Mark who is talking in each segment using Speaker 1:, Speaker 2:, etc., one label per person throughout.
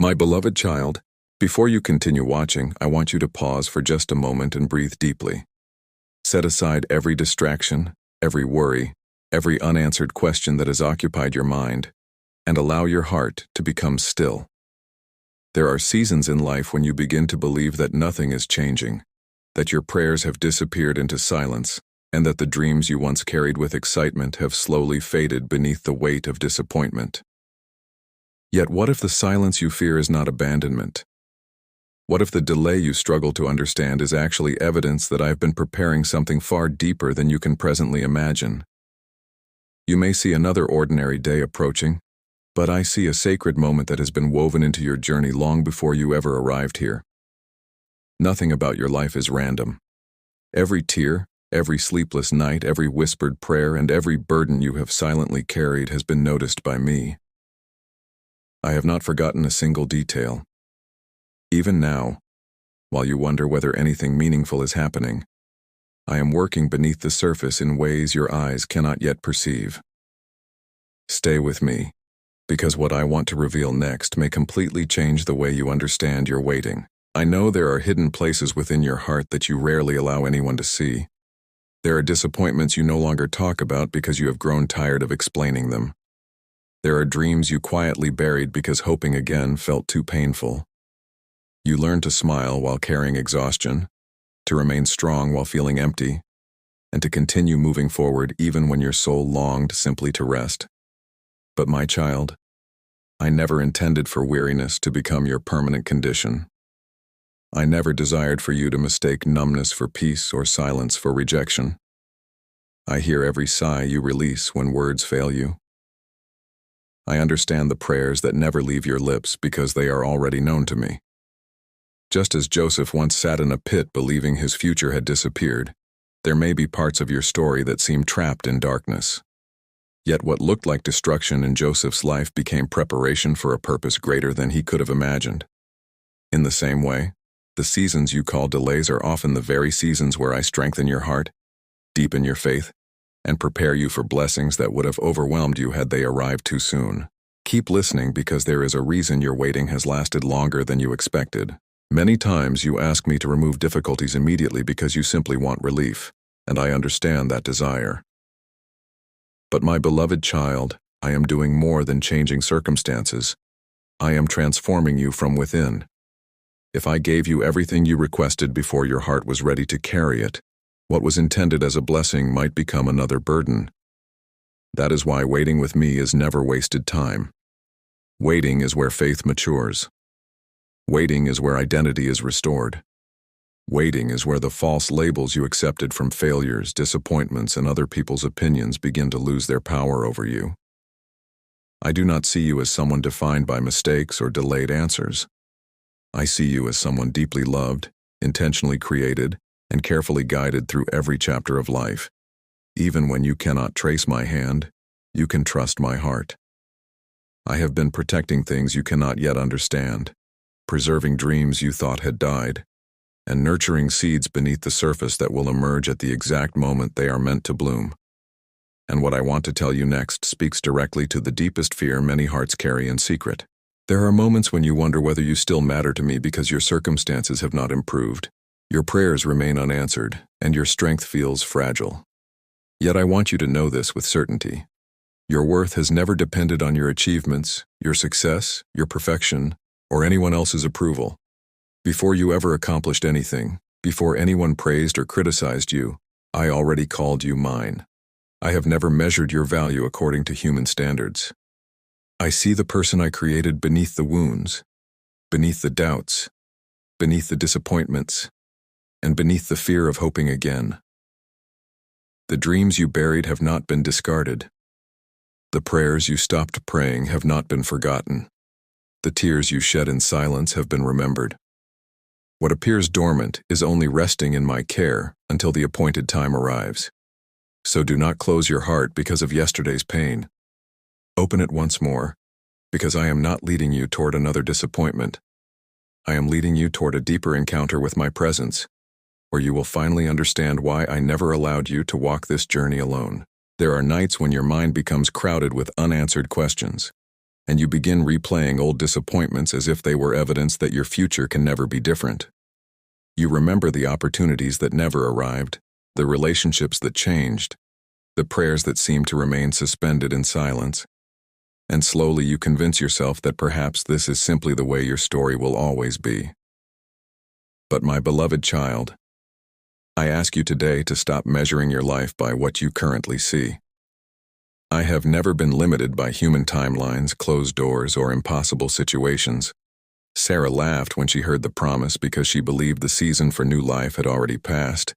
Speaker 1: My beloved child, before you continue watching, I want you to pause for just a moment and breathe deeply. Set aside every distraction, every worry, every unanswered question that has occupied your mind, and allow your heart to become still. There are seasons in life when you begin to believe that nothing is changing, that your prayers have disappeared into silence, and that the dreams you once carried with excitement have slowly faded beneath the weight of disappointment. Yet what if the silence you fear is not abandonment? What if the delay you struggle to understand is actually evidence that I have been preparing something far deeper than you can presently imagine? You may see another ordinary day approaching, but I see a sacred moment that has been woven into your journey long before you ever arrived here. Nothing about your life is random. Every tear, every sleepless night, every whispered prayer, and every burden you have silently carried has been noticed by me. I have not forgotten a single detail. Even now, while you wonder whether anything meaningful is happening, I am working beneath the surface in ways your eyes cannot yet perceive. Stay with me, because what I want to reveal next may completely change the way you understand your waiting. I know there are hidden places within your heart that you rarely allow anyone to see. There are disappointments you no longer talk about because you have grown tired of explaining them. There are dreams you quietly buried because hoping again felt too painful. You learned to smile while carrying exhaustion, to remain strong while feeling empty, and to continue moving forward even when your soul longed simply to rest. But my child, I never intended for weariness to become your permanent condition. I never desired for you to mistake numbness for peace or silence for rejection. I hear every sigh you release when words fail you. I understand the prayers that never leave your lips because they are already known to me. Just as Joseph once sat in a pit believing his future had disappeared, there may be parts of your story that seem trapped in darkness. Yet what looked like destruction in Joseph's life became preparation for a purpose greater than he could have imagined. In the same way, the seasons you call delays are often the very seasons where I strengthen your heart, deepen your faith, and prepare you for blessings that would have overwhelmed you had they arrived too soon. Keep listening because there is a reason your waiting has lasted longer than you expected. Many times you ask me to remove difficulties immediately because you simply want relief, and I understand that desire. But my beloved child, I am doing more than changing circumstances. I am transforming you from within. If I gave you everything you requested before your heart was ready to carry it, what was intended as a blessing might become another burden. That is why waiting with me is never wasted time. Waiting is where faith matures. Waiting is where identity is restored. Waiting is where the false labels you accepted from failures, disappointments, and other people's opinions begin to lose their power over you. I do not see you as someone defined by mistakes or delayed answers. I see you as someone deeply loved, intentionally created, and carefully guided through every chapter of life. Even when you cannot trace my hand, you can trust my heart. I have been protecting things you cannot yet understand, preserving dreams you thought had died, and nurturing seeds beneath the surface that will emerge at the exact moment they are meant to bloom. And what I want to tell you next speaks directly to the deepest fear many hearts carry in secret. There are moments when you wonder whether you still matter to me because your circumstances have not improved. Your prayers remain unanswered, and your strength feels fragile. Yet I want you to know this with certainty. Your worth has never depended on your achievements, your success, your perfection, or anyone else's approval. Before you ever accomplished anything, before anyone praised or criticized you, I already called you mine. I have never measured your value according to human standards. I see the person I created beneath the wounds, beneath the doubts, beneath the disappointments, and beneath the fear of hoping again. The dreams you buried have not been discarded. The prayers you stopped praying have not been forgotten. The tears you shed in silence have been remembered. What appears dormant is only resting in my care until the appointed time arrives. So do not close your heart because of yesterday's pain. Open it once more, because I am not leading you toward another disappointment. I am leading you toward a deeper encounter with my presence, where you will finally understand why I never allowed you to walk this journey alone. There are nights when your mind becomes crowded with unanswered questions. and you begin replaying old disappointments as if they were evidence that your future can never be different. You remember the opportunities that never arrived, the relationships that changed, the prayers that seemed to remain suspended in silence, and slowly you convince yourself that perhaps this is simply the way your story will always be. But my beloved child, I ask you today to stop measuring your life by what you currently see. I have never been limited by human timelines, closed doors, or impossible situations. Sarah laughed when she heard the promise because she believed the season for new life had already passed.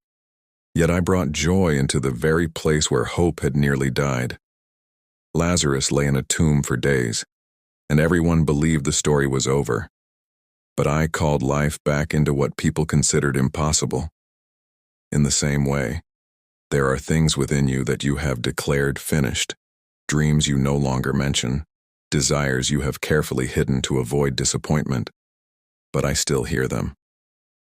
Speaker 1: Yet I brought joy into the very place where hope had nearly died. Lazarus lay in a tomb for days, and everyone believed the story was over. But I called life back into what people considered impossible. In the same way, there are things within you that you have declared finished, dreams you no longer mention, desires you have carefully hidden to avoid disappointment. But I still hear them.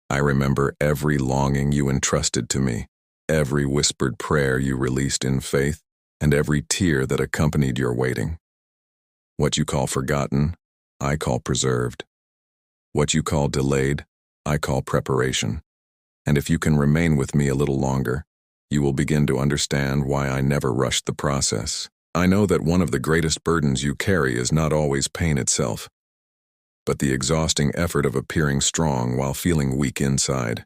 Speaker 1: I remember every longing you entrusted to me, every whispered prayer you released in faith, and every tear that accompanied your waiting. What you call forgotten, I call preserved. What you call delayed, I call preparation. And if you can remain with me a little longer, you will begin to understand why I never rushed the process. I know that one of the greatest burdens you carry is not always pain itself, but the exhausting effort of appearing strong while feeling weak inside.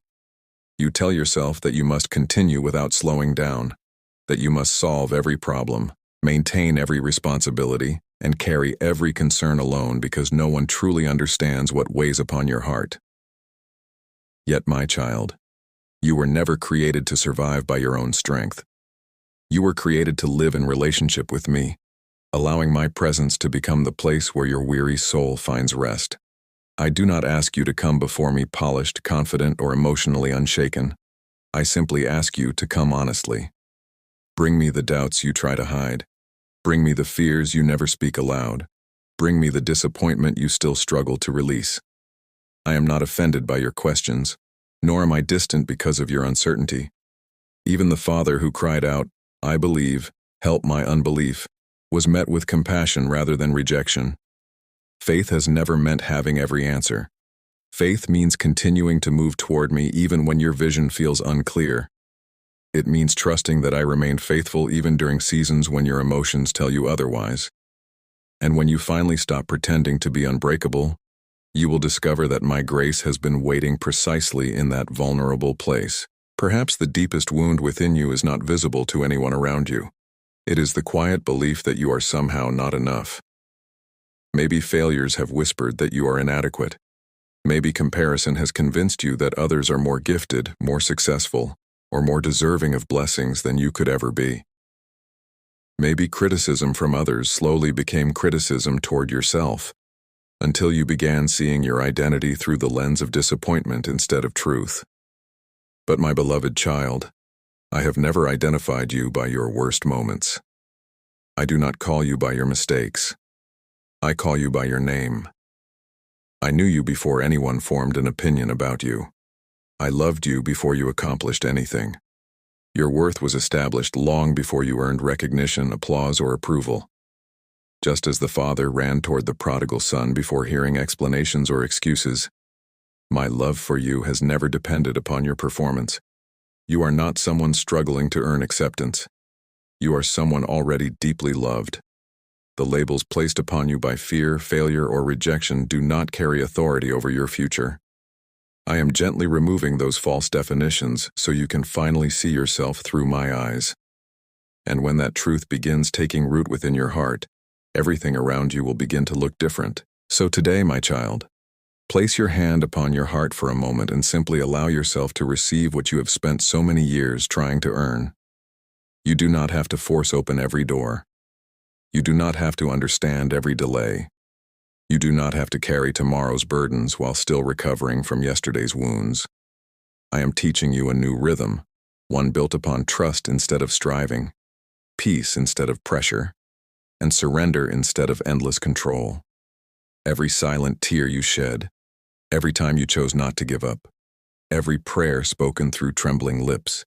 Speaker 1: You tell yourself that you must continue without slowing down, that you must solve every problem, maintain every responsibility, and carry every concern alone because no one truly understands what weighs upon your heart. Yet, my child, you were never created to survive by your own strength. You were created to live in relationship with me, allowing my presence to become the place where your weary soul finds rest. I do not ask you to come before me polished, confident, or emotionally unshaken. I simply ask you to come honestly. Bring me the doubts you try to hide. Bring me the fears you never speak aloud. Bring me the disappointment you still struggle to release. I am not offended by your questions, nor am I distant because of your uncertainty. Even the father who cried out, "I believe, help my unbelief," was met with compassion rather than rejection. Faith has never meant having every answer. Faith means continuing to move toward me even when your vision feels unclear. It means trusting that I remain faithful even during seasons when your emotions tell you otherwise. And when you finally stop pretending to be unbreakable, you will discover that my grace has been waiting precisely in that vulnerable place. Perhaps the deepest wound within you is not visible to anyone around you. It is the quiet belief that you are somehow not enough. Maybe failures have whispered that you are inadequate. Maybe comparison has convinced you that others are more gifted, more successful, or more deserving of blessings than you could ever be. Maybe criticism from others slowly became criticism toward yourself, until you began seeing your identity through the lens of disappointment instead of truth. But my beloved child, I have never identified you by your worst moments. I do not call you by your mistakes. I call you by your name. I knew you before anyone formed an opinion about you. I loved you before you accomplished anything. Your worth was established long before you earned recognition, applause, or approval. Just as the father ran toward the prodigal son before hearing explanations or excuses, my love for you has never depended upon your performance. You are not someone struggling to earn acceptance. You are someone already deeply loved. The labels placed upon you by fear, failure, or rejection do not carry authority over your future. I am gently removing those false definitions so you can finally see yourself through my eyes. And when that truth begins taking root within your heart, everything around you will begin to look different. So today, my child, place your hand upon your heart for a moment and simply allow yourself to receive what you have spent so many years trying to earn. You do not have to force open every door. You do not have to understand every delay. You do not have to carry tomorrow's burdens while still recovering from yesterday's wounds. I am teaching you a new rhythm, one built upon trust instead of striving, peace instead of pressure, and surrender instead of endless control. Every silent tear you shed, every time you chose not to give up, every prayer spoken through trembling lips,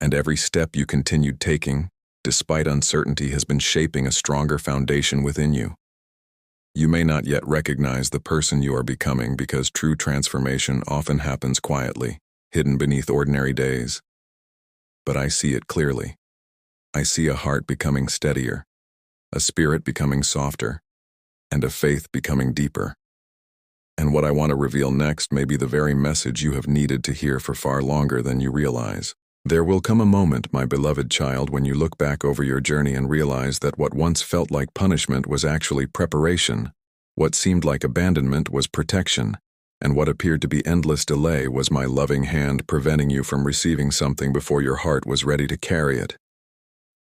Speaker 1: and every step you continued taking, despite uncertainty, has been shaping a stronger foundation within you. You may not yet recognize the person you are becoming because true transformation often happens quietly, hidden beneath ordinary days. But I see it clearly. I see a heart becoming steadier, a spirit becoming softer, and a faith becoming deeper. And what I want to reveal next may be the very message you have needed to hear for far longer than you realize. There will come a moment, my beloved child, when you look back over your journey and realize that what once felt like punishment was actually preparation, what seemed like abandonment was protection, and what appeared to be endless delay was my loving hand preventing you from receiving something before your heart was ready to carry it.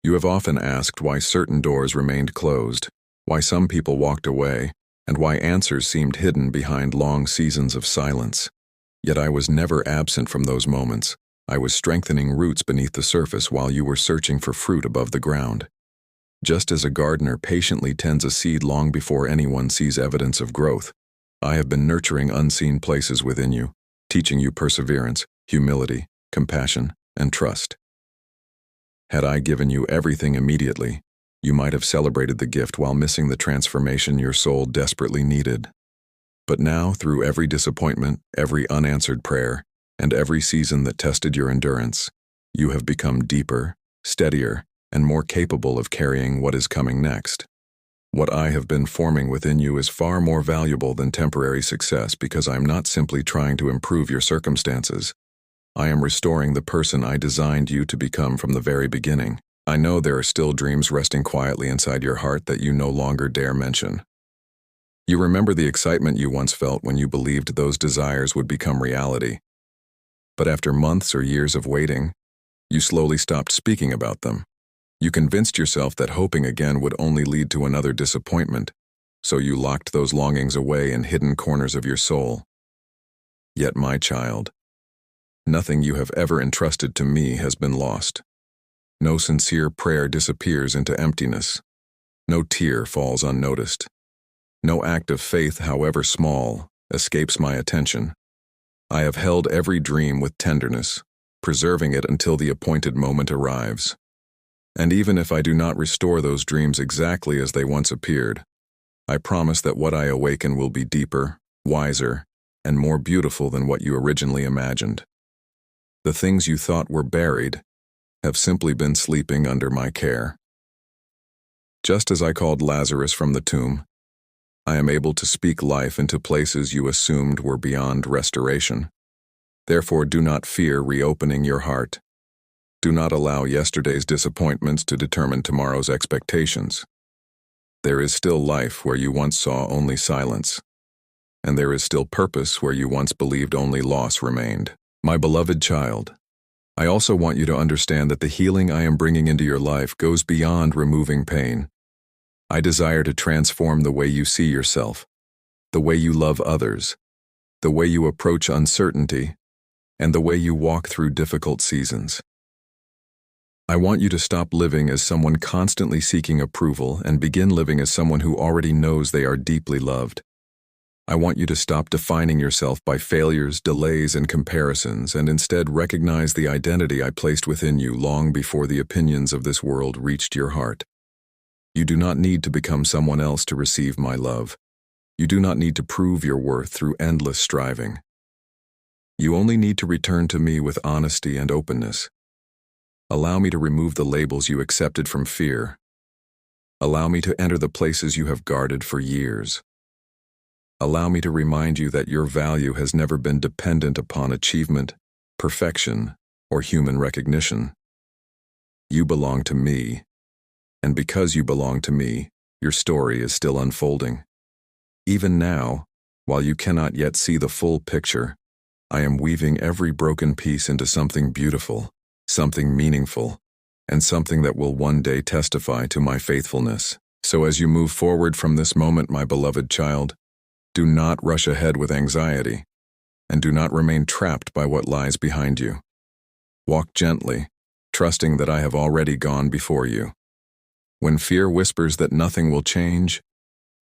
Speaker 1: You have often asked why certain doors remained closed, why some people walked away, and why answers seemed hidden behind long seasons of silence. Yet I was never absent from those moments. I was strengthening roots beneath the surface while you were searching for fruit above the ground. Just as a gardener patiently tends a seed long before anyone sees evidence of growth, I have been nurturing unseen places within you, teaching you perseverance, humility, compassion, and trust. Had I given you everything immediately, you might have celebrated the gift while missing the transformation your soul desperately needed. But now, through every disappointment, every unanswered prayer, and every season that tested your endurance, you have become deeper, steadier, and more capable of carrying what is coming next. What I have been forming within you is far more valuable than temporary success because I'm not simply trying to improve your circumstances. I am restoring the person I designed you to become from the very beginning. I know there are still dreams resting quietly inside your heart that you no longer dare mention. You remember the excitement you once felt when you believed those desires would become reality. But after months or years of waiting, you slowly stopped speaking about them. You convinced yourself that hoping again would only lead to another disappointment, so you locked those longings away in hidden corners of your soul. Yet, my child, nothing you have ever entrusted to me has been lost. No sincere prayer disappears into emptiness. No tear falls unnoticed. No act of faith, however small, escapes my attention. I have held every dream with tenderness, preserving it until the appointed moment arrives. And even if I do not restore those dreams exactly as they once appeared, I promise that what I awaken will be deeper, wiser, and more beautiful than what you originally imagined. The things you thought were buried have simply been sleeping under my care. Just as I called Lazarus from the tomb, I am able to speak life into places you assumed were beyond restoration. Therefore, do not fear reopening your heart. Do not allow yesterday's disappointments to determine tomorrow's expectations. There is still life where you once saw only silence, and there is still purpose where you once believed only loss remained. My beloved child, I also want you to understand that the healing I am bringing into your life goes beyond removing pain. I desire to transform the way you see yourself, the way you love others, the way you approach uncertainty, and the way you walk through difficult seasons. I want you to stop living as someone constantly seeking approval and begin living as someone who already knows they are deeply loved. I want you to stop defining yourself by failures, delays, and comparisons, and instead recognize the identity I placed within you long before the opinions of this world reached your heart. You do not need to become someone else to receive my love. You do not need to prove your worth through endless striving. You only need to return to me with honesty and openness. Allow me to remove the labels you accepted from fear. Allow me to enter the places you have guarded for years. Allow me to remind you that your value has never been dependent upon achievement, perfection, or human recognition. You belong to me. And because you belong to me, your story is still unfolding. Even now, while you cannot yet see the full picture, I am weaving every broken piece into something beautiful, something meaningful, and something that will one day testify to my faithfulness. So as you move forward from this moment, my beloved child, do not rush ahead with anxiety, and do not remain trapped by what lies behind you. Walk gently, trusting that I have already gone before you. When fear whispers that nothing will change,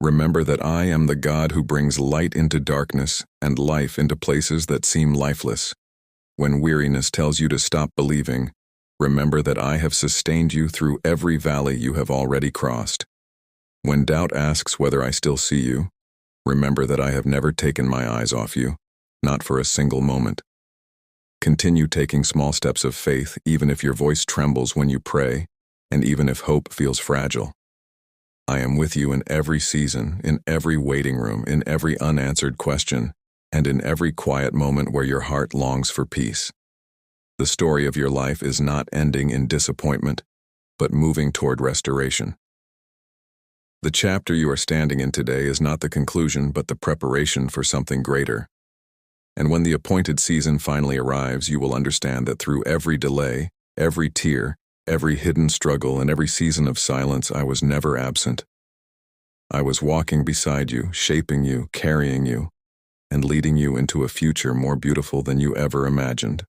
Speaker 1: remember that I am the God who brings light into darkness and life into places that seem lifeless. When weariness tells you to stop believing, remember that I have sustained you through every valley you have already crossed. When doubt asks whether I still see you, remember that I have never taken my eyes off you, not for a single moment. Continue taking small steps of faith, even if your voice trembles when you pray, and even if hope feels fragile. I am with you in every season, in every waiting room, in every unanswered question, and in every quiet moment where your heart longs for peace. The story of your life is not ending in disappointment, but moving toward restoration. The chapter you are standing in today is not the conclusion, but the preparation for something greater. And when the appointed season finally arrives, you will understand that through every delay, every tear, every hidden struggle, and every season of silence, I was never absent. I was walking beside you, shaping you, carrying you, and leading you into a future more beautiful than you ever imagined.